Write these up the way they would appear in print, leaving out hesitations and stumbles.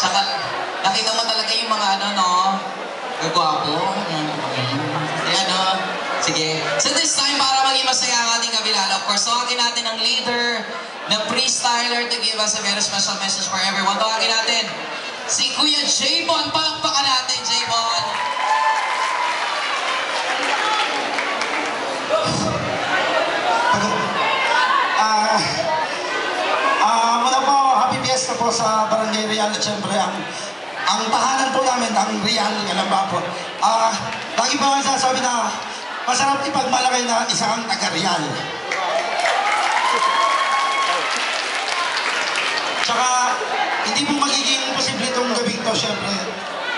Tsaka, nakita mo talaga yung mga ano, no? Gagwapo. Ayan, no? Sige. So this time, para maging masaya ang ating kabilala, of course, tawagin natin ang leader, the freestyler to give us a very special message for everyone. Tawagin natin si Kuya J-Bon. Palakpakan natin, J-Bon. Muna po, happy fiesta po sa Barangay Real. At syempre, ang tahanan po namin, ang Real, alam ba po. Lagi po ang sasabi na masarap ipagmalagay na isang taga-Real. Tsaka, hindi po magiging posible itong gabing to, syempre,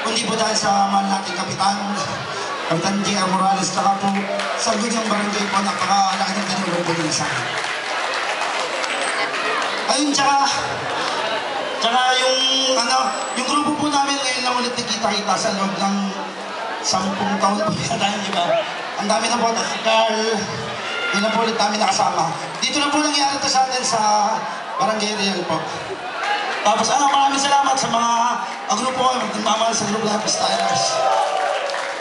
kundi po dahil sa mahal nating Kapitan J.R. Morales, tsaka po sa gudyang barangay po, napakalaki ng tinulong po nila sa akin. Ayun, tsaka yung grupo po namin ngayon lang ulit nakita-kita sa loob ng 10 taon po yata, di ba? Ang dami na po, si Carl, yun na po ulit namin nakasama. Dito na po nangyari ito sa atin sa Barangay Real po. Tapos maraming salamat sa mga grupo, magmamahal sa grupo ng Stylers.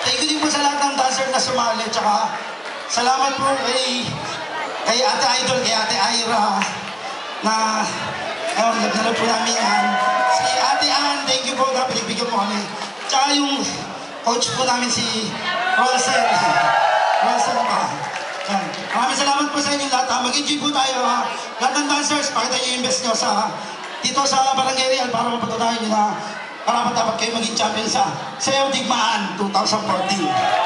Thank you din po sa lahat ng dancer na sumali, tsaka salamat po kay Ate Idol, kay Ate Ira, na nagdala po namin yan. Si Ate Ann, thank you po na pinagbigyan mo kami. Tsaka yung coach po namin si Rolsen pa. Yan. Maraming salamat po sa inyo lahat. Mag-enjoy po tayo. Lahat ng dancers, pakita nyo yung best nyo dito sa Barangay Real para mapatunayan nyo na dapat kayo maging champion sa Sayaw Digmaan 2014.